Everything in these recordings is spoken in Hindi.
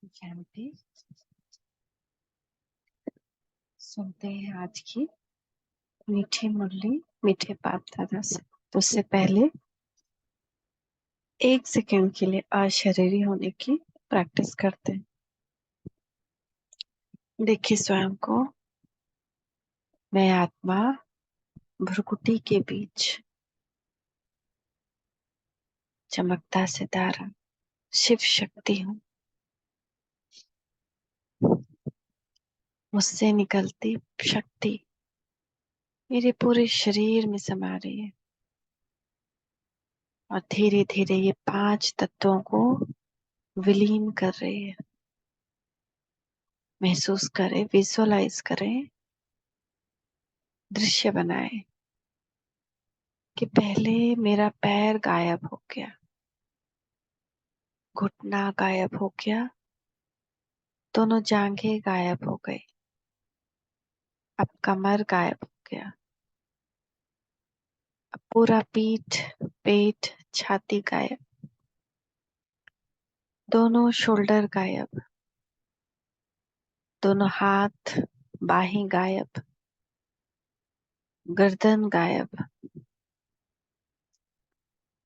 शांति। सुनते हैं आज की मीठी मुरली मीठे बाप दादा से। तो उससे पहले 1 सेकंड के लिए अशरीरी होने की प्रैक्टिस करते हैं। देखिए स्वयं को, मैं आत्मा भ्रुकुटी के बीच चमकता सितारा शिव शक्ति हूँ। मुझसे निकलती शक्ति मेरे पूरे शरीर में समा रही है और धीरे धीरे ये 5 तत्वों को विलीन कर रही है। महसूस करें, विजुअलाइज करें, दृश्य बनाए कि पहले मेरा पैर गायब हो गया, घुटना गायब हो गया, दोनों जांघें गायब हो गई, अब कमर गायब हो गया, अब पूरा पीठ, पेट, छाती गायब, दोनों शोल्डर गायब, दोनों हाथ बाहें गायब, गर्दन गायब,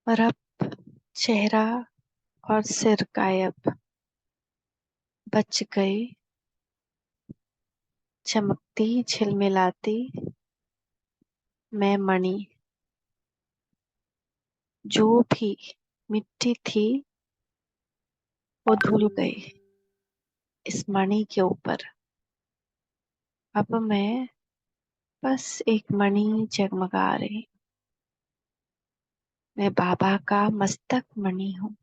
और अब चेहरा और सिर गायब। बच गई चमकती झिलमिलाती मैं मणि। जो भी मिट्टी थी वो धुल गई इस मणि के ऊपर। अब मैं बस एक मणि जगमगा रही। मैं बाबा का मस्तक मणि हूँ,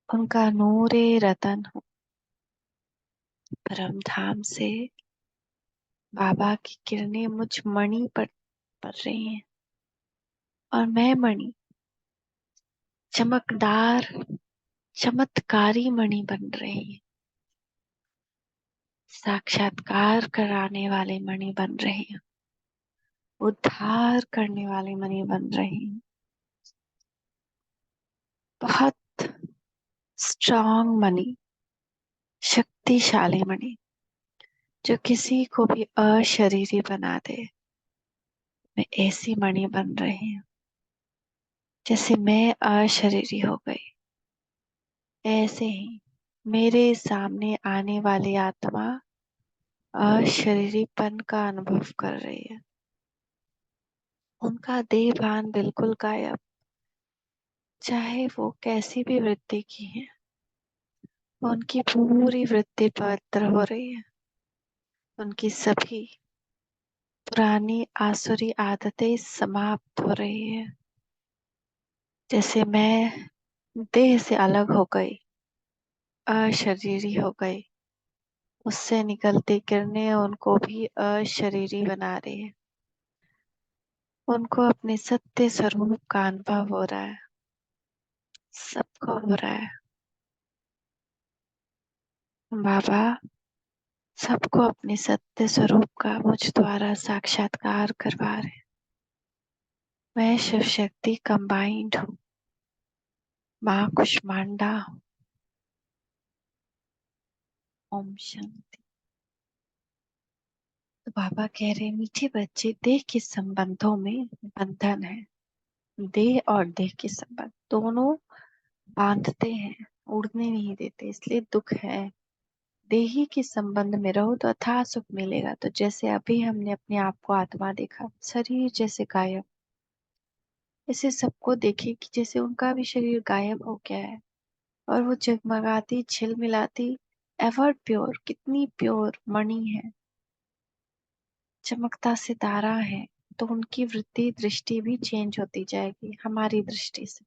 उनका नूरे रतन हूँ। परम धाम से बाबा की किरणें मुझ मणि पर पड़ रही हैं और मैं मणि चमकदार चमत्कारी मणि बन रही है। साक्षात्कार कराने वाले मणि बन रहे हैं, उद्धार करने वाले मणि बन रहे हैं। बहुत स्ट्रांग मणि, शक्तिशाली मणि, जो किसी को भी अशरीरी बना दे। मैं ऐसी मणि बन रही हूँ जैसे मैं अशरीरी हो गई, ऐसे ही मेरे सामने आने वाली आत्मा अशरीरीपन का अनुभव कर रही है। उनका देह भान बिल्कुल गायब, चाहे वो कैसी भी वृत्ति की है, उनकी पूरी वृत्ति पवित्र हो रही है। उनकी सभी पुरानी आसुरी आदतें समाप्त हो रही है। जैसे मैं देह से अलग हो गई, अशरीरी हो गई, उससे निकलती किरणें उनको भी अशरीरी बना रही है। उनको अपने सत्य स्वरूप का अनुभव हो रहा है, सबको हो रहा है। बाबा सबको अपने सत्य स्वरूप का मुझ द्वारा साक्षात्कार करवा रहे। मैं शिव शक्ति कंबाइंड हूँ, माँ कुष्मांडा हूँ। ओम शांति। तो बाबा कह रहे मीठे बच्चे, देह के संबंधों में बंधन है। देह और देह के संबंध दोनों बांधते हैं, उड़ने नहीं देते, इसलिए दुख है। देही के संबंध में रहो तो अथाह सुख मिलेगा। तो जैसे अभी हमने अपने आप को आत्मा देखा, शरीर जैसे गायब, ऐसे सबको देखे कि जैसे उनका भी शरीर गायब हो गया है और वो जगमगाती झिलमिलाती एवर प्योर, कितनी प्योर मणि है, चमकता सितारा है। तो उनकी वृत्ति दृष्टि भी चेंज होती जाएगी हमारी दृष्टि से,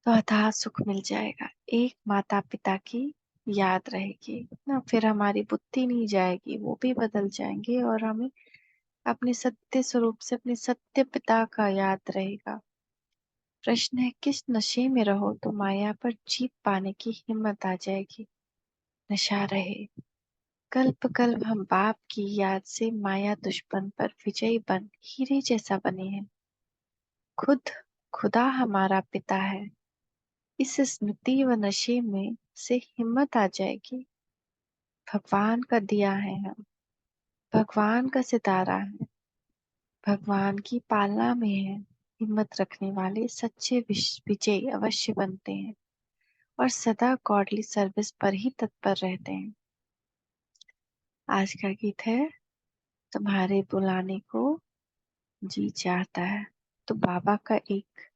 तो अथाह सुख मिल जाएगा। एक माता पिता की याद रहेगी ना, फिर हमारी बुद्धि नहीं जाएगी, वो भी बदल जाएंगे और हमें अपने सत्य स्वरूप से अपने सत्य पिता का याद रहेगा। प्रश्न है किस नशे में रहो तो माया पर जीत पाने की हिम्मत आ जाएगी। नशा रहे, कल्प कल्प हम बाप की याद से माया दुश्मन पर विजयी बन हीरे जैसा बने हैं। खुद खुदा हमारा पिता है, इस स्मृति व नशे में से हिम्मत आ जाएगी। भगवान का दिया है हम, भगवान का सितारा है, भगवान की पालना में है। हिम्मत रखने वाले सच्चे विजयी अवश्य बनते हैं और सदा गॉडली सर्विस पर ही तत्पर रहते हैं। आज का गीत है तुम्हारे बुलाने को जी चाहता है। तो बाबा का एक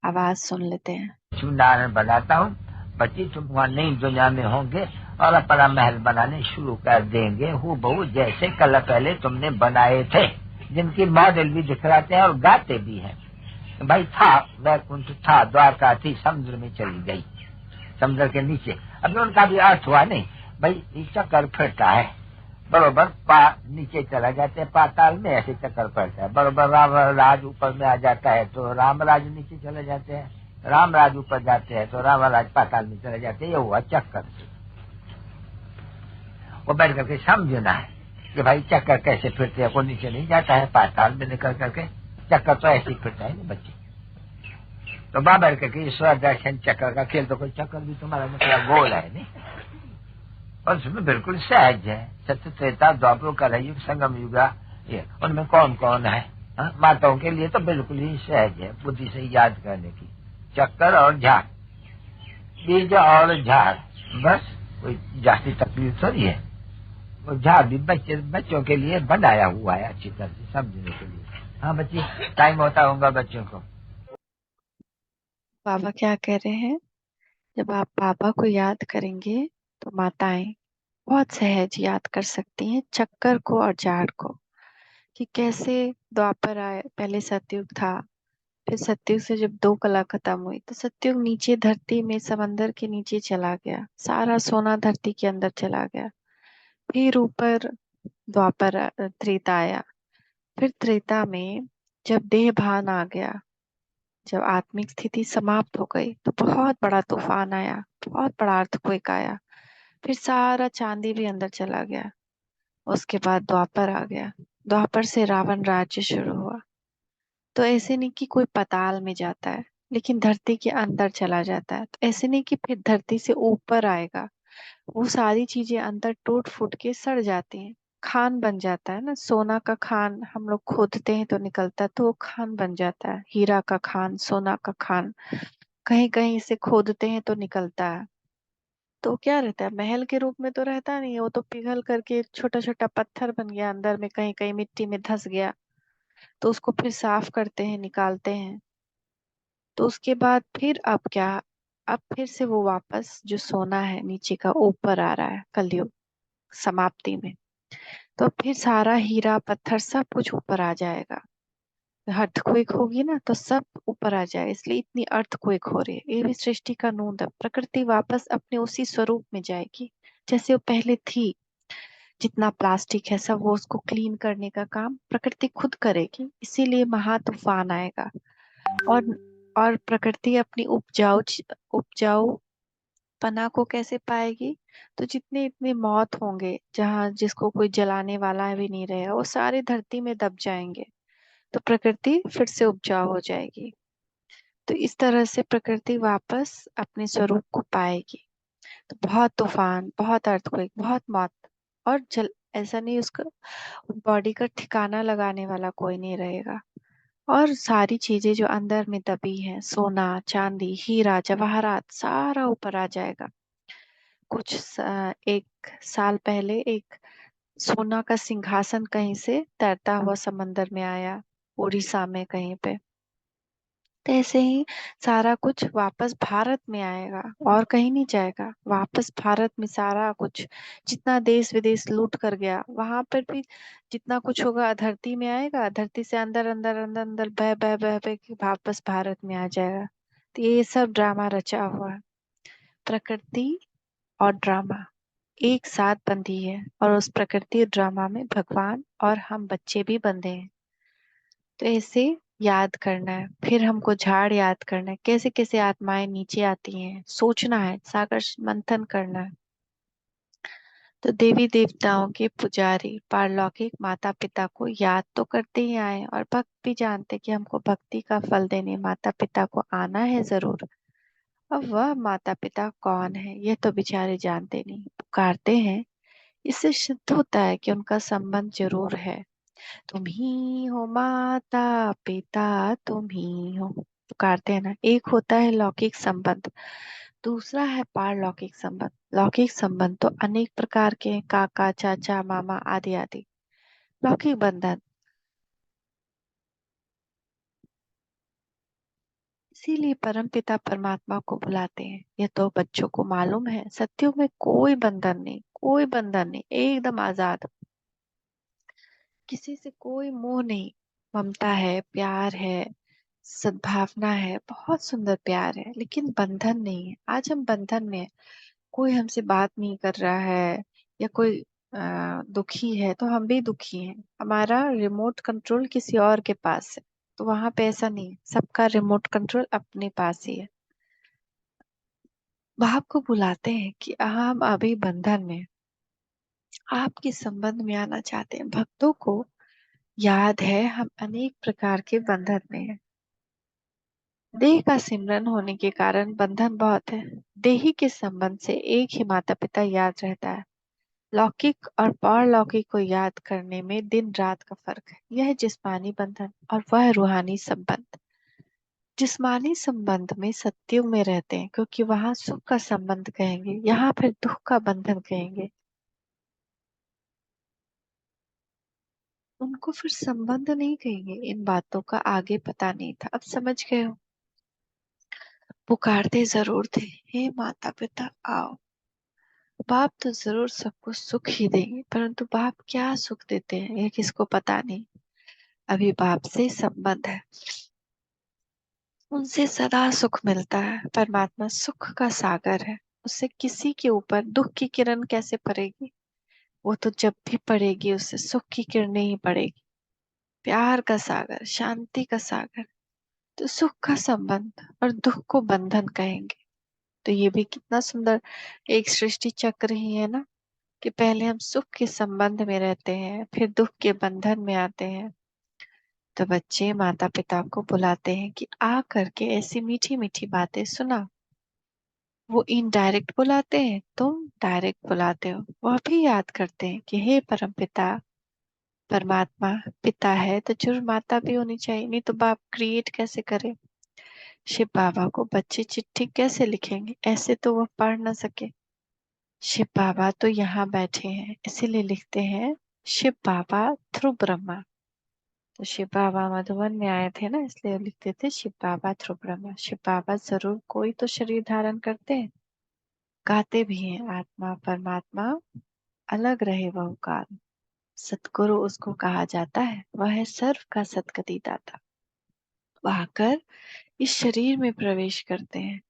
आवाज सुन लेते हैं। नारायण बनाता हूँ, बच्ची तुम वहाँ नई दुनिया में होंगे और अपना महल बनाने शुरू कर देंगे, हूबहू जैसे कल पहले तुमने बनाए थे, जिनकी मॉडल भी दिखलाते हैं और गाते भी हैं। भाई था वैकुंठ था, द्वारका थी, समुद्र में चली गई, समुद्र के नीचे। अभी उनका भी अर्थ हुआ नहीं भाई, चक्कर फिरता है बरोबर, नीचे चला जाते हैं पाताल में, ऐसे चक्कर पड़ता है बरोबर। राम राज ऊपर में आ जाता है तो राम राज नीचे चले जाते हैं, राम राज ऊपर जाते हैं तो राम राज पाताल में चले जाते हैं। ये हुआ चक्कर से। वो बैठ करके समझना है कि भाई चक्कर कैसे फिरते हैं, कोई नीचे नहीं जाता है पाताल में निकल करके, चक्कर तो ऐसे ही फिरता है ना बच्चे। तो बाबा करके ईश्वर दर्शन चक्कर का खेल, तो कोई चक्कर भी तुम्हारा मतलब गोल है नहीं, और उसमें बिल्कुल सहज है। सत्य त्रेता द्वापर कलयुग संगम युगा, ये उनमें कौन कौन है? माताओं के लिए तो बिल्कुल ही सहज है, बुद्धि से याद करने की। चक्कर और झाड़, बीज और झाड़, बस कोई जाती तकलीफ थोड़ी है। वो झाड़ भी बच्चों के लिए बनाया हुआ है, अच्छी तरह से समझने के लिए। हाँ बच्ची, टाइम होता होगा बच्चों को। बाबा क्या कह रहे हैं, जब आप बाबा को याद करेंगे तो माताएं बहुत सहज याद कर सकती हैं चक्कर को और जाड़ को, कि कैसे द्वापर आए, पहले सतयुग था, फिर सतयुग से जब दो कला खत्म हुई तो सतयुग नीचे धरती में समंदर के नीचे चला गया, सारा सोना धरती के अंदर चला गया। फिर ऊपर द्वापर त्रेता आया, फिर त्रेता में जब देह भान आ गया, जब आत्मिक स्थिति समाप्त हो गई तो बहुत बड़ा तूफान आया, बहुत बड़ा अर्थक्वेक आया, फिर सारा चांदी भी अंदर चला गया। उसके बाद द्वापर आ गया, द्वापर से रावण राज्य शुरू हुआ। तो ऐसे नहीं कि कोई पाताल में जाता है, लेकिन धरती के अंदर चला जाता है। तो ऐसे नहीं कि फिर धरती से ऊपर आएगा, वो सारी चीजें अंदर टूट फूट के सड़ जाती हैं, खान बन जाता है ना। सोना का खान हम लोग खोदते हैं तो निकलता है, तो वो खान बन जाता है। हीरा का खान, सोना का खान कहीं कहीं से खोदते हैं तो निकलता है। तो क्या रहता है, महल के रूप में तो रहता नहीं है, वो तो पिघल करके छोटा छोटा पत्थर बन गया, अंदर में कहीं कहीं मिट्टी में धंस गया। तो उसको फिर साफ करते हैं, निकालते हैं। तो उसके बाद फिर अब क्या, अब फिर से वो वापस जो सोना है नीचे का ऊपर आ रहा है कलयुग समाप्ति में। तो फिर सारा हीरा पत्थर सब कुछ ऊपर आ जाएगा। अर्थक्वेक होगी ना तो सब ऊपर आ जाए, इसलिए इतनी अर्थक्वेक हो रही है। ये भी सृष्टि का नोंद है, प्रकृति वापस अपने उसी स्वरूप में जाएगी जैसे वो पहले थी। जितना प्लास्टिक है सब, वो उसको क्लीन करने का काम प्रकृति खुद करेगी, इसीलिए महा तूफान आएगा। और और प्रकृति अपनी उपजाऊ पना को कैसे पाएगी, तो जितने इतने मौत होंगे, जहाँ जिसको कोई जलाने वाला भी नहीं रहेगा, वो सारे धरती में दब जाएंगे, तो प्रकृति फिर से उपजाऊ हो जाएगी। तो इस तरह से प्रकृति वापस अपने स्वरूप को पाएगी। तो बहुत तूफान, बहुत अर्थक्वेक, बहुत मौत, और जल ऐसा नहीं उसका बॉडी का ठिकाना लगाने वाला कोई नहीं रहेगा। और सारी चीजें जो अंदर में दबी हैं, सोना चांदी हीरा जवाहरात, सारा ऊपर आ जाएगा। एक साल पहले एक सोना का सिंहासन कहीं से तैरता हुआ समंदर में आया, उड़ीसा में कहीं पे। तो ऐसे ही सारा कुछ वापस भारत में आएगा और कहीं नहीं जाएगा, वापस भारत में सारा कुछ, जितना देश विदेश लूट कर गया वहां पर भी जितना कुछ होगा धरती में आएगा, धरती से अंदर अंदर अंदर अंदर बह बह बह बह के वापस भारत में आ जाएगा। तो ये सब ड्रामा रचा हुआ है। प्रकृति और ड्रामा एक साथ बंधी है, और उस प्रकृति ड्रामा में भगवान और हम बच्चे भी बंधे हैं। तो ऐसे याद करना है, फिर हमको झाड़ याद करना है, कैसे कैसे आत्माएं नीचे आती हैं, सोचना है, सागर मंथन करना है। तो देवी देवताओं के पुजारी पारलौकिक माता पिता को याद तो करते ही आए, और भक्त भी जानते कि हमको भक्ति का फल देने माता पिता को आना है जरूर। अब वह माता पिता कौन है ये तो बेचारे जानते नहीं, पुकारते हैं। इससे सिद्ध होता है कि उनका संबंध जरूर है। तुम ही हो माता पिता, तुम ही हो, पुकारते हैं ना। एक होता है लौकिक संबंध, दूसरा है पारलौकिक संबंध। लौकिक संबंध तो अनेक प्रकार के हैं, काका चाचा मामा आदि आदि। लौकिक बंधन, इसीलिए परमपिता परमात्मा को बुलाते हैं। यह तो बच्चों को मालूम है, सत्यों में कोई बंधन नहीं, कोई बंधन नहीं, एकदम आजाद। किसी से कोई मोह नहीं, ममता है, प्यार है, सद्भावना है, बहुत सुंदर प्यार है, लेकिन बंधन नहीं है। आज हम बंधन में हैं। कोई हमसे बात नहीं कर रहा है या कोई दुखी है तो हम भी दुखी हैं, हमारा रिमोट कंट्रोल किसी और के पास है। तो वहां पे ऐसा नहीं है, सबका रिमोट कंट्रोल अपने पास ही है। बाप को बुलाते हैं कि हम अभी बंधन में हैं, आपके संबंध में आना चाहते हैं। भक्तों को याद है हम अनेक प्रकार के बंधन में हैं। देह का सिमरन होने के कारण बंधन बहुत है। देही के संबंध से एक ही माता पिता याद रहता है। लौकिक और पारलौकिक को याद करने में दिन रात का फर्क है। यह है जिस्मानी बंधन और वह है रूहानी संबंध। जिस्मानी संबंध में सत्युग में रहते हैं क्योंकि वहां सुख का संबंध कहेंगे, यहाँ फिर दुख का बंधन कहेंगे। उनको फिर संबंध नहीं कहेंगे, इन बातों का आगे पता नहीं था, अब समझ गए हो। पुकारते जरूर थे, हे माता पिता आओ। बाप तो जरूर सबको सुख ही देंगे, परंतु बाप क्या सुख देते हैं ये किसको पता नहीं। अभी बाप से संबंध है, उनसे सदा सुख मिलता है। परमात्मा सुख का सागर है, उससे किसी के ऊपर दुख की किरण कैसे पड़ेगी। वो तो जब भी पड़ेगी उससे सुख की किरणें ही पड़ेगी। प्यार का सागर, शांति का सागर। तो सुख का संबंध और दुख को बंधन कहेंगे। तो ये भी कितना सुंदर एक सृष्टि चक्र ही है ना, कि पहले हम सुख के संबंध में रहते हैं, फिर दुख के बंधन में आते हैं। तो बच्चे माता पिता को बुलाते हैं कि आ करके ऐसी मीठी मीठी बातें सुना। वो इनडायरेक्ट बुलाते हैं, तुम डायरेक्ट बुलाते हो। वह भी याद करते हैं कि हे परम पिता, परमात्मा पिता है तो जरूर माता भी होनी चाहिए, नहीं तो बाप क्रिएट कैसे करे। शिव बाबा को बच्चे चिट्ठी कैसे लिखेंगे, ऐसे तो वह पढ़ ना सके। शिव बाबा तो यहाँ बैठे हैं इसीलिए लिखते हैं शिव बाबा थ्रू ब्रह्मा। तो शिव बाबा मधुबन में आए थे ना, इसलिए लिखते थे शिव बाबा थ्रू ब्रह्मा। शिव बाबा जरूर कोई तो शरीर धारण करते हैं, गाते भी हैं आत्मा परमात्मा अलग रहे वह काल। सतगुरु उसको कहा जाता है, वह है सर्व का सदगति दाता। वह आकर इस शरीर में प्रवेश करते हैं,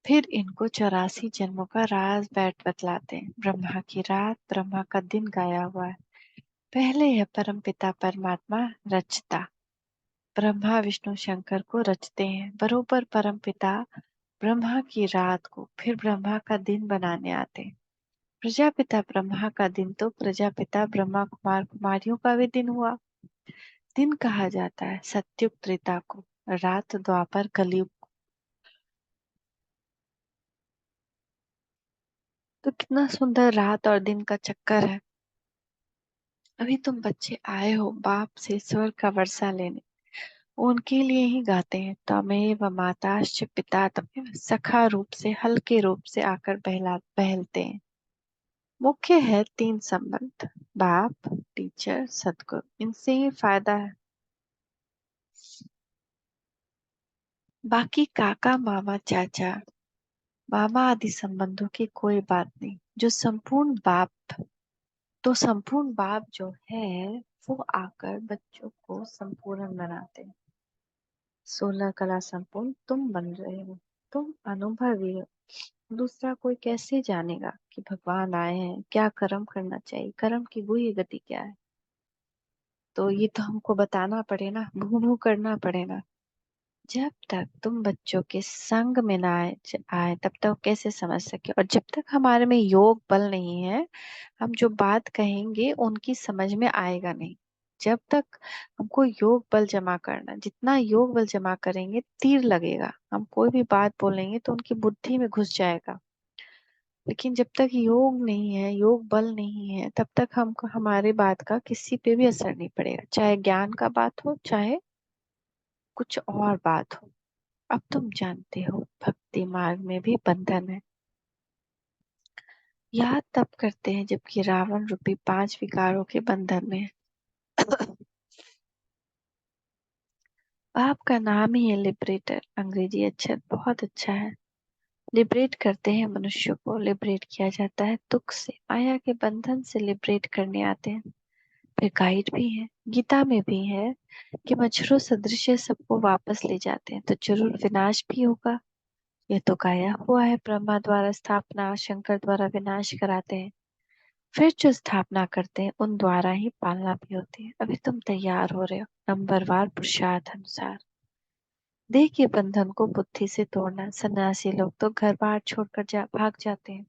फिर इनको 84 जन्मों का राज बैठ बतलाते हैं। ब्रह्मा की रात ब्रह्मा का दिन गाया हुआ है। पहले है परम पिता परमात्मा रचता, ब्रह्मा विष्णु शंकर को रचते हैं। बरोबर परम पिता ब्रह्मा की रात को फिर ब्रह्मा का दिन बनाने आते हैं। प्रजापिता ब्रह्मा का दिन तो प्रजापिता ब्रह्मा कुमार कुमारियों का भी दिन हुआ। दिन कहा जाता है सत्युग त्रेता को, रात द्वापर कलयुग को। तो कितना सुंदर रात और दिन का चक्कर है। अभी तुम बच्चे आए हो बाप से स्वर का वर्षा लेने, उनके लिए ही गाते हैं। तमेव माताश्च पिता तमेव, सखा रूप से हल्के रूप से आकर बहलते हैं। मुख्य है तीन संबंध, बाप टीचर सदगुरु, इनसे ही फायदा है। बाकी काका मामा चाचा मामा आदि संबंधों की कोई बात नहीं। जो संपूर्ण बाप, तो संपूर्ण बाप जो है वो आकर बच्चों को संपूर्ण बनाते हैं। 16 कला संपूर्ण तुम बन रहे हो, तुम अनुभवी हो। दूसरा कोई कैसे जानेगा कि भगवान आए हैं, क्या कर्म करना चाहिए, कर्म की गुह्य गति क्या है। तो ये तो हमको बताना पड़े ना, भू भू करना पड़े ना। जब तक तुम बच्चों के संग में ना आए तब तक कैसे समझ सके। और जब तक हमारे में योग बल नहीं है, हम जो बात कहेंगे उनकी समझ में आएगा नहीं। जब तक हमको योग बल जमा करना, जितना योग बल जमा करेंगे तीर लगेगा। हम कोई भी बात बोलेंगे तो उनकी बुद्धि में घुस जाएगा। लेकिन जब तक योग नहीं है, योग बल नहीं है, तब तक हमको हमारे बात का किसी पे भी असर नहीं पड़ेगा, चाहे ज्ञान का बात हो चाहे कुछ और बात हो। अब तुम जानते हो भक्ति मार्ग में भी बंधन है। याद तब करते हैं जबकि रावण रूपी 5 विकारों के बंधन में है। आपका नाम ही है लिबरेटर। अंग्रेजी अक्षर बहुत अच्छा है। लिबरेट करते हैं मनुष्य को, लिबरेट किया जाता है दुख से, माया के बंधन से लिबरेट करने आते हैं। फिर गाइड भी है, गीता में भी है कि मच्छरों सदृश सबको वापस ले जाते हैं, तो जरूर विनाश भी होगा। यह तो गाया हुआ है, ब्रह्मा द्वारा स्थापना, शंकर द्वारा विनाश कराते हैं, फिर जो स्थापना करते हैं उन द्वारा ही पालना भी होती है। अभी तुम तैयार हो रहे हो नंबरवार पुरुषार्थ अनुसार। देह के बंधन को बुद्धि से तोड़ना। सन्यासी लोग तो घर बार छोड़कर भाग जाते हैं।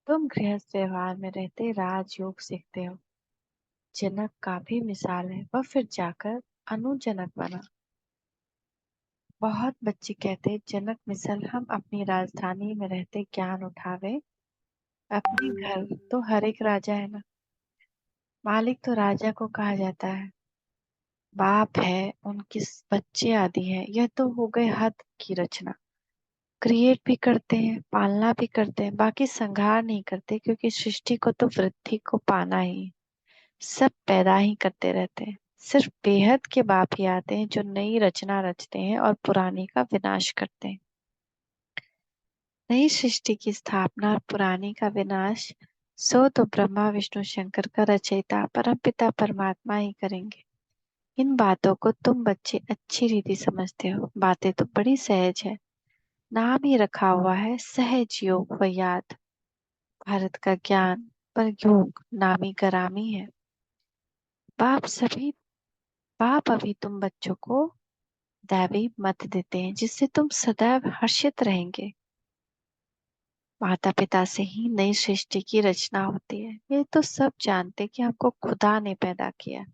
तुम गृहस्थ व्यवहार में रहते राजयोग सीखते हो। जनक का भी मिसाल है, वह फिर जाकर अनुजनक बना। बहुत बच्चे कहते जनक मिसल हम अपनी राजधानी में रहते ज्ञान उठावे। अपने घर तो हर एक राजा है ना। मालिक तो राजा को कहा जाता है। बाप है, उनके बच्चे आदि हैं। यह तो हो गए हद की रचना। क्रिएट भी करते हैं, पालना भी करते हैं, बाकी संहार नहीं करते, क्योंकि सृष्टि को तो वृद्धि को पाना ही। सब पैदा ही करते रहते हैं। सिर्फ बेहद के बाप ही आते हैं जो नई रचना रचते हैं और पुरानी का विनाश करते हैं। नई सृष्टि की स्थापना और पुरानी का विनाश सो तो ब्रह्मा विष्णु शंकर का रचयिता परमपिता परमात्मा ही करेंगे। इन बातों को तुम बच्चे अच्छी रीति समझते हो। बातें तो बड़ी सहज है। नाम ही रखा हुआ है सहज योग व याद। भारत का ज्ञान पर योग नामी गरामी है। बाप सभी बाप अभी तुम बच्चों को दैवी मत देते हैं, जिससे तुम सदैव हर्षित रहेंगे। माता पिता से ही नई सृष्टि की रचना होती है। ये तो सब जानते कि हमको खुदा ने पैदा किया।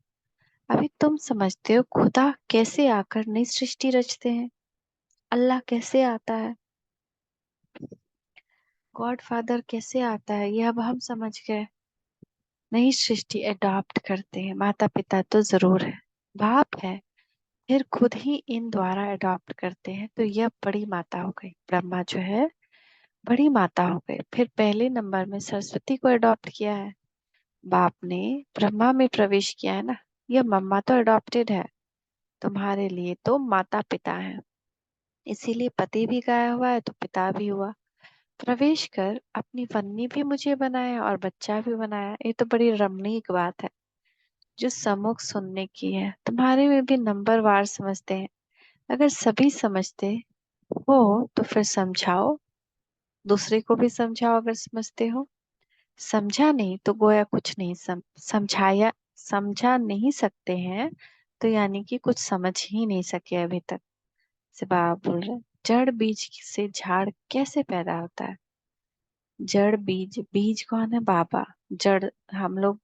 अभी तुम समझते हो खुदा कैसे आकर नई सृष्टि रचते हैं। अल्लाह कैसे आता है, गॉड फादर कैसे आता है, ये अब हम समझ गए। नई सृष्टि अडॉप्ट करते हैं। माता पिता तो जरूर है, बाप है, फिर खुद ही इन द्वारा अडॉप्ट करते हैं, तो यह बड़ी माता हो गई। ब्रह्मा जो है बड़ी माता हो गई। फिर पहले नंबर में सरस्वती को अडॉप्ट किया है। बाप ने ब्रह्मा में प्रवेश किया है ना। यह मम्मा तो अडॉप्टेड है, तुम्हारे लिए तो माता पिता है। इसीलिए पति भी गाया हुआ है तो पिता भी हुआ। प्रवेश कर अपनी पत्नी भी मुझे बनाया और बच्चा भी बनाया। ये तो बड़ी रमणीक बात है जो सम्मुख सुनने की है। तुम्हारे में भी नंबर वार समझते हैं। अगर सभी समझते हो तो फिर समझाओ, दूसरे को भी समझाओ अगर समझते हो। समझा नहीं तो गोया कुछ नहीं समझाया। समझा नहीं सकते हैं तो यानी कि कुछ समझ ही नहीं सके अभी तक। से बाबा बोल रहे, जड़ बीज से झाड़ कैसे पैदा होता है। जड़ बीज, बीज कौन है, बाबा। जड़ हम लोग,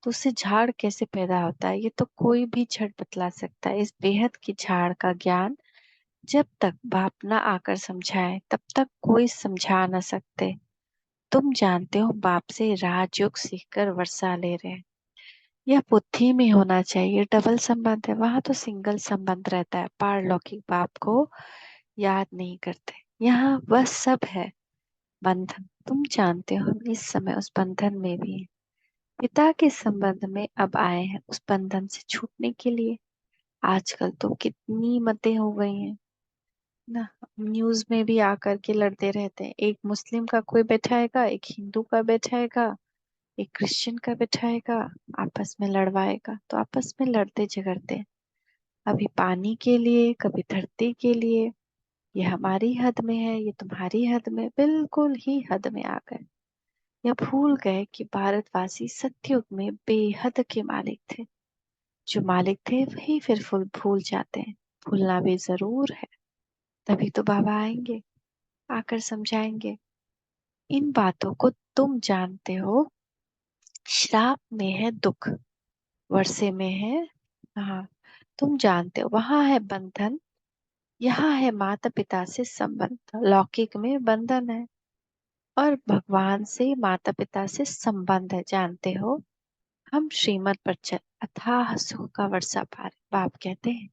तो उससे झाड़ कैसे पैदा होता है, ये तो कोई भी जड़ बतला सकता है। इस बेहद की झाड़ का ज्ञान जब तक बाप ना आकर समझाए तब तक कोई समझा ना सकते। तुम जानते हो बाप से राजयोग सीखकर वर्षा ले रहे हैं। यह बुद्धि में होना चाहिए। डबल संबंध है, वहां तो सिंगल संबंध रहता है। पारलौकिक बाप को याद नहीं करते। यहाँ वह सब है बंधन। तुम जानते हो हम इस समय उस बंधन में भी हैं। पिता के संबंध में अब आए हैं उस बंधन से छूटने के लिए। आजकल तो कितनी मतें हो गई हैं ना। न्यूज में भी आकर के लड़ते रहते हैं। एक मुस्लिम का कोई बैठाएगा, एक हिंदू का बैठाएगा, एक क्रिश्चियन का बैठाएगा, आपस में लड़वाएगा, तो आपस में लड़ते झगड़ते हैं। अभी पानी के लिए, कभी धरती के लिए। ये हमारी हद में है, ये तुम्हारी हद में, बिल्कुल ही हद में आ गए। या भूल गए कि भारतवासी सतयुग में बेहद के मालिक थे। जो मालिक थे वही फिर फुल भूल जाते हैं। भूलना भी जरूर है। तभी तो बाबा आएंगे, आकर समझाएंगे। इन बातों को तुम जानते हो। श्राप में है दुख, वर्षे में है, हाँ, तुम जानते हो, वहां है बंधन, यहाँ है माता पिता से संबंध। लौकिक में बंधन है और भगवान से माता पिता से संबंध है, जानते हो। हम श्रीमत पर चल, अथाह सुख का वर्षा पार। बाप कहते हैं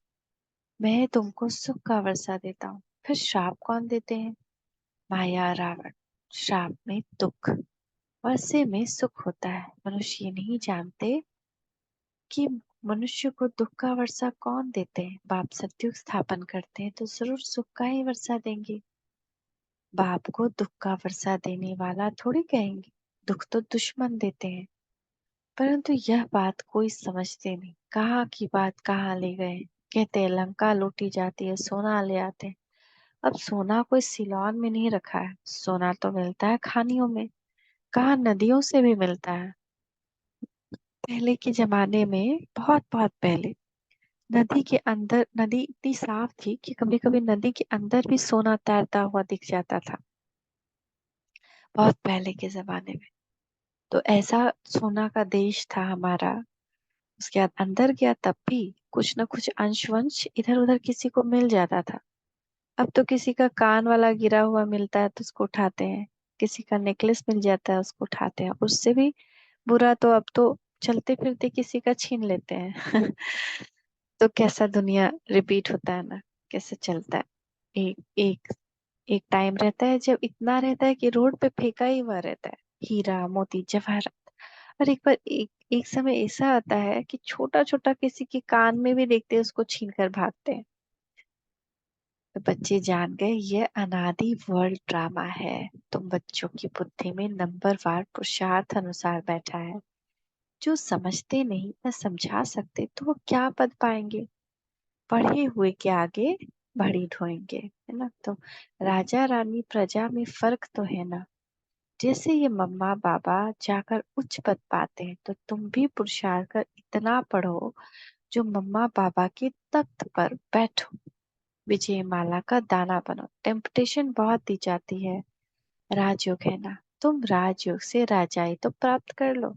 मैं तुमको सुख का वर्षा देता हूँ। फिर श्राप कौन देते हैं? माया, रावण। श्राप में दुख, वर्षे में सुख होता है। मनुष्य ये नहीं जानते कि मनुष्य को दुख का वर्षा कौन देते हैं। बाप सत्युग स्थापन करते हैं तो जरूर सुख का ही वर्षा देंगे। बाप को दुख का वर्षा देने वाला थोड़ी कहेंगे, दुख तो दुश्मन देते हैं। परंतु यह बात कोई समझते नहीं। कहाँ की बात कहाँ ले गए। कहते हैं लंका लूटी जाती है, सोना ले आते हैं। अब सोना कोई सिलोन में नहीं रखा है, सोना तो मिलता है खानियों में। कहाँ, नदियों से भी मिलता है। पहले के जमाने में, बहुत बहुत पहले, नदी के अंदर, नदी इतनी साफ थी कि कभी कभी नदी के अंदर भी सोना तैरता हुआ दिख जाता था, बहुत पहले के जमाने में। तो ऐसा सोना का देश था हमारा। उसके बाद अंदर गया तब भी कुछ न कुछ अंश वंश इधर उधर किसी को मिल जाता था। अब तो किसी का कान वाला गिरा हुआ मिलता है तो उसको उठाते हैं, किसी का नेकलेस मिल जाता है उसको उठाते हैं। उससे भी बुरा तो अब तो चलते फिरते किसी का छीन लेते हैं। तो कैसा दुनिया रिपीट होता है ना, कैसे चलता है। एक एक एक टाइम रहता है जब इतना रहता है कि रोड पे फेंका ही हुआ रहता है, हीरा मोती जवाहरात। और एक बार एक समय ऐसा आता है कि छोटा छोटा किसी के कान में भी देखते हैं उसको छीन कर भागते हैं। तो बच्चे जान गए ये अनादि वर्ल्ड ड्रामा है। तुम बच्चों की बुद्धि में नंबरवार पुरुषार्थ अनुसार बैठा है। जो समझते नहीं या समझा सकते तो वो क्या पद पाएंगे। पढ़े हुए के आगे बड़ी ढोएंगे, है ना। तो राजा रानी प्रजा में फर्क तो है ना। जैसे ये मम्मा बाबा जाकर उच्च पद पाते हैं तो तुम भी पुरुषार्थ कर इतना पढ़ो जो मम्मा बाबा के तख्त पर बैठो, विजय माला का दाना बनो। टेम्पटेशन बहुत दी जाती है, राजयोग है ना। तुम राजयोग से राजाई तो प्राप्त कर लो,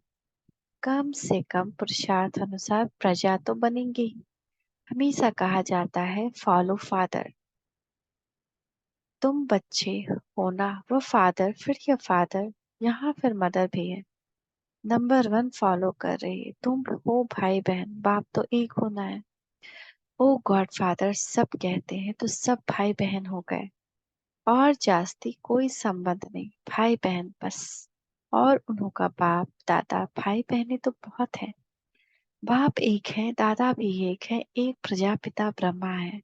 कम से कम पुरुषार्थ अनुसार प्रजा तो बनेंगी। हमेशा कहा जाता है फॉलो फादर। तुम बच्चे हो ना, वो फादर, फिर ये फादर, यहाँ फिर मदर भी है। नंबर वन फॉलो कर रही है। तुम हो भाई बहन, बाप तो एक होना है। ओ गॉड फादर सब कहते हैं तो सब भाई बहन हो गए, और जास्ती कोई संबंध नहीं, भाई बहन बस। और उन्हों का बाप दादा भाई बहनें तो बहुत है। बाप एक है, दादा भी एक है, एक प्रजापिता ब्रह्मा है,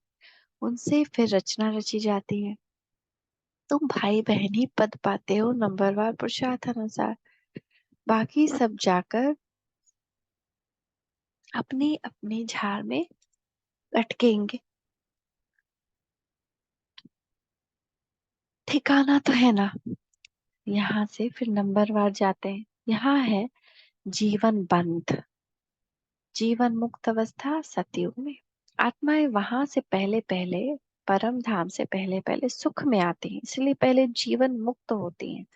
उनसे फिर रचना रची जाती है। तुम भाई बहन ही पद पाते हो नंबरवार पुरुषार्थ अनुसार। बाकी सब जाकर अपने अपने झाड़ में लटकेंगे। ठिकाना तो है ना। यहाँ से फिर नंबरवार जाते हैं। यहाँ है जीवन बंध, जीवन मुक्त अवस्था सतयुग में। आत्माएं वहां से पहले पहले, परम धाम से पहले पहले सुख में आती हैं, इसलिए पहले जीवन मुक्त होती हैं।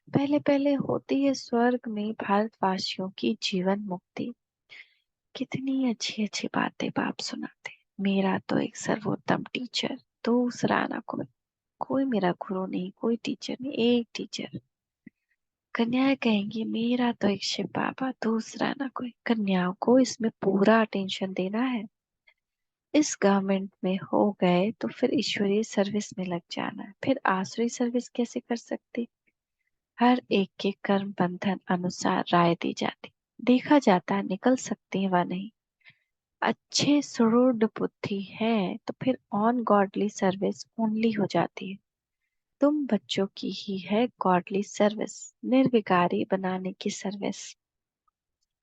पहले पहले होती है स्वर्ग में भारतवासियों की जीवन मुक्ति। कितनी अच्छी अच्छी बातें बाप सुनाते। मेरा तो एक सर्वोत्तम टीचर, दूसरा ना कोई। कोई मेरा गुरु नहीं, कोई टीचर नहीं, एक टीचर। कन्याएं कहेंगी मेरा तो एक शिव बाबा, दूसरा ना कोई। कन्याओं को इसमें पूरा अटेंशन देना है। इस गवर्नमेंट में हो गए तो फिर ईश्वरीय सर्विस में लग जाना है। फिर आसुरी सर्विस कैसे कर सकते। हर एक के कर्म बंधन अनुसार राय दी जाती, देखा जाता है निकल सकते हैं व नहीं। अच्छे सुदृढ़ बुद्धि है तो फिर ऑन गॉडली सर्विस ओनली हो जाती है। तुम बच्चों की ही है गॉडली सर्विस, निर्विकारी बनाने की सर्विस।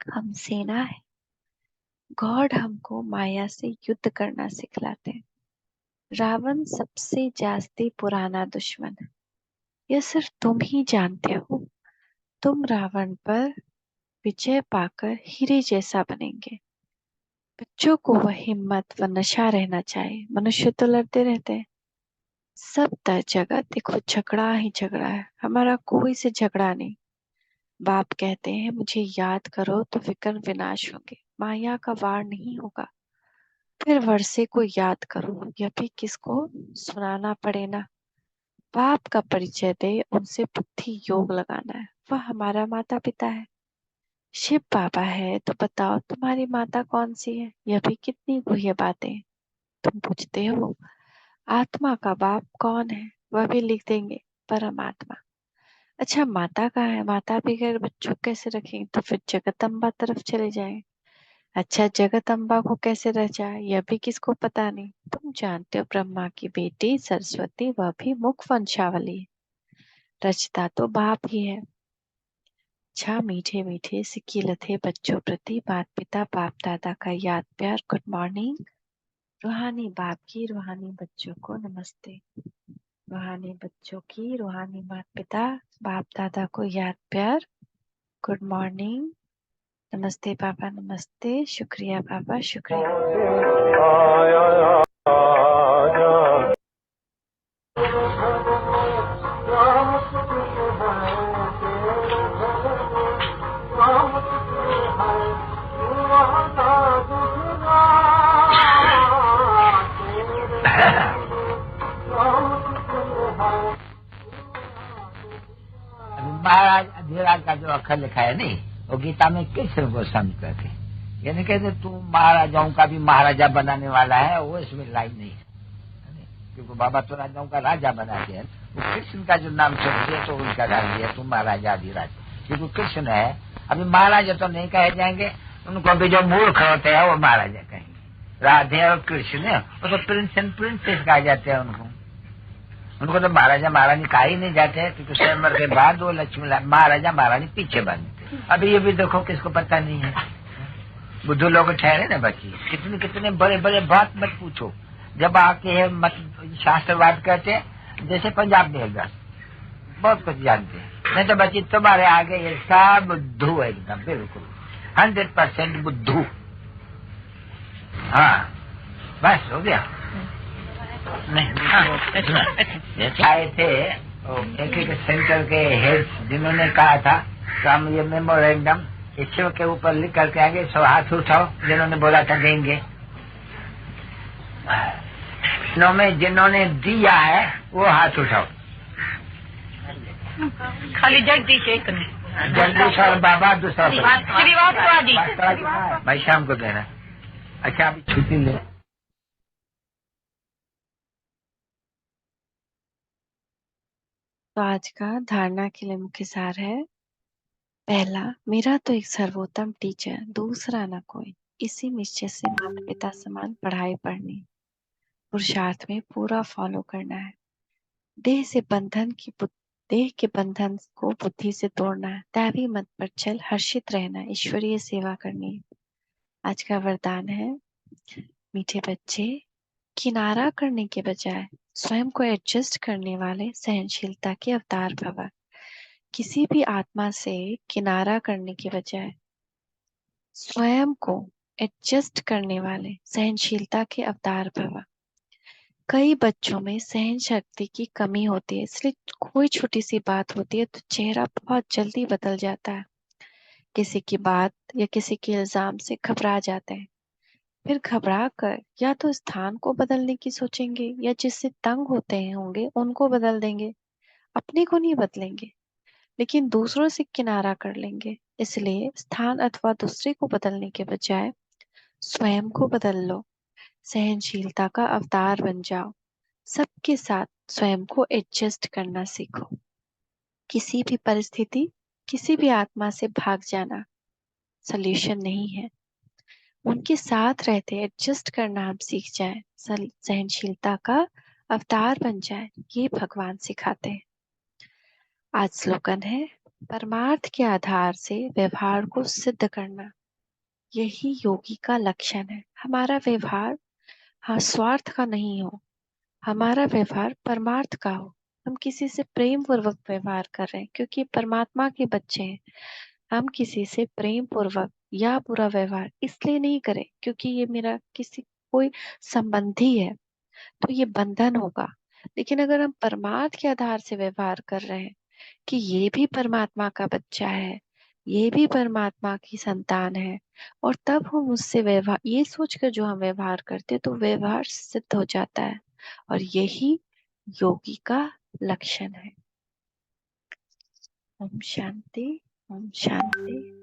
हम सेना है। गॉड हमको माया से युद्ध करना सिखलाते हैं। रावण सबसे जास्ती पुराना दुश्मन है, यह सिर्फ तुम ही जानते हो। तुम रावण पर विजय पाकर हीरे जैसा बनेंगे। बच्चों को वह हिम्मत व नशा रहना चाहिए। मनुष्य तो लड़ते रहते हैं, सब जगह देखो झगड़ा ही झगड़ा है, हमारा कोई से झगड़ा नहीं। बाप कहते हैं मुझे याद करो तो विकर्ण विनाश होंगे, माया का वार नहीं होगा। फिर वर्षे को याद करो, यह भी किसको सुनाना पड़े ना। बाप का परिचय दे, उनसे बुद्धि योग लगाना है, वह हमारा माता पिता है। शिव बाबा है तो बताओ तुम्हारी माता कौन सी है, यह भी कितनी गुह्य बातें तुम पूछते हो। आत्मा का बाप कौन है, वह भी लिख देंगे, परमात्मा। अच्छा माता कहाँ है, माता बगैर बच्चों कैसे रखेंगे, तो फिर जगदम्बा तरफ चले जाएं। अच्छा जगदम्बा को कैसे रह जाए, यह भी किसको पता नहीं। तुम जानते हो ब्रह्मा की बेटी सरस्वती, वह भी मुख वंशावली है। रचता तो बाप ही है। अच्छा मीठे मीठे सिक्की लथे बच्चों प्रति माता पिता बाप दादा का याद प्यार, गुड मॉर्निंग। रूहानी बाप की रूहानी बच्चों को नमस्ते। रूहानी बच्चों की रूहानी माता पिता बाप दादा को याद प्यार, गुड मॉर्निंग। नमस्ते पापा नमस्ते, शुक्रिया पापा शुक्रिया। महाराज अधिराज का जो अक्षर लिखा है नहीं, वो गीता में कृष्ण को समझ करके, यानी कहते तू महाराजाओं का भी महाराजा बनाने वाला है, वो इसमें लाइन नहीं है। क्योंकि बाबा तो राजाओं का राजा बना दिया, वो कृष्ण का जो नाम सोचिए तो उनका डाल दिया तुम महाराजा अधिराज, क्योंकि कृष्ण है। अभी महाराजा तो नहीं कहे जाएंगे, उनको भी जो मूर्ख होते हैं वो महाराजा कहेंगे। राधे और कृष्ण वो तो प्रिंस एंड प्रिंसेस कहा जाते हैं उनको। उनको तो महाराजा महारानी कहा ही नहीं जाते, क्योंकि स्वयंवर के बाद वो लक्ष्मी महाराजा महारानी पीछे बनते। अभी ये भी देखो किसको पता नहीं है, बुद्धू लोग ठहरे ना बच्ची, कितने कितने बड़े बड़े बात मत पूछो, जब आके मत शास्त्रवाद कहते हैं, जैसे पंजाब में एकदम बहुत कुछ जानते हैं, नहीं तो बच्ची तुम्हारे आगे ये सब बुद्धू है, एकदम बिल्कुल 100% बुद्धू। हाँ बस हो गया। नहीं आए थे एक एक सेंटर के हेड, जिन्होंने कहा था कि हम ये मेमोरेंडम शिव के ऊपर लिख करके आगे, सो हाथ उठाओ जिन्होंने बोला था देंगे। में जिन्होंने दिया है वो हाथ उठाओ। खाली जगदीश एक नहीं, जगदीश और बाबा दूसरा श्रीवास्तव भाई शाम को देना। अच्छा अभी छुट्टी ले। तो आज का धारणा के लिए मुख्य सार है, पहला मेरा तो एक सर्वोत्तम टीचर दूसरा ना कोई, इसी निश्चय से माता पिता समान पढ़ाई पढ़नी, पुरुषार्थ में पूरा फॉलो करना है। देह से बंधन की देह के बंधन को बुद्धि से तोड़ना है, दैवी मत पर चल हर्षित रहना, ईश्वरीय सेवा करनी है। आज का वरदान है, मीठे बच्चे किनारा करने के बजाय स्वयं को एडजस्ट करने वाले सहनशीलता के अवतार भव। किसी भी आत्मा से किनारा करने के बजाय स्वयं को एडजस्ट करने वाले सहनशीलता के अवतार भव। कई बच्चों में सहन शक्ति की कमी होती है, इसलिए कोई छोटी सी बात होती है तो चेहरा बहुत जल्दी बदल जाता है। किसी की बात या किसी के इल्जाम से घबरा जाते हैं, फिर घबरा कर या तो स्थान को बदलने की सोचेंगे या जिससे तंग होते हैं होंगे उनको बदल देंगे, अपने को नहीं बदलेंगे, लेकिन दूसरों से किनारा कर लेंगे। इसलिए स्थान अथवा दूसरे को बदलने के बजाय स्वयं को बदल लो, सहनशीलता का अवतार बन जाओ, सबके साथ स्वयं को एडजस्ट करना सीखो। किसी भी परिस्थिति किसी भी आत्मा से भाग जाना सॉल्यूशन नहीं है, उनके साथ रहते एडजस्ट करना हम सीख जाए, सहनशीलता का अवतार बन जाए, ये भगवान सिखाते हैं। आज स्लोगन है, परमार्थ के आधार से व्यवहार को सिद्ध करना, यही योगी का लक्षण है। हमारा व्यवहार हाँ स्वार्थ का नहीं हो, हमारा व्यवहार परमार्थ का हो। हम किसी से प्रेम पूर्वक व्यवहार कर रहे हैं क्योंकि परमात्मा के बच्चे हैं। हम किसी से प्रेम पूर्वक या बुरा व्यवहार इसलिए नहीं करें क्योंकि ये मेरा किसी कोई संबंधी है तो ये बंधन होगा, लेकिन अगर हम परमार्थ के आधार से व्यवहार कर रहे हैं कि ये भी परमात्मा का बच्चा है, ये भी परमात्मा की संतान है, और तब हम उससे व्यवहार, ये सोचकर जो हम व्यवहार करते हैं, तो व्यवहार सिद्ध हो जाता है। और यही योगी का लक्षण है। ओम शांति, ओम शांति।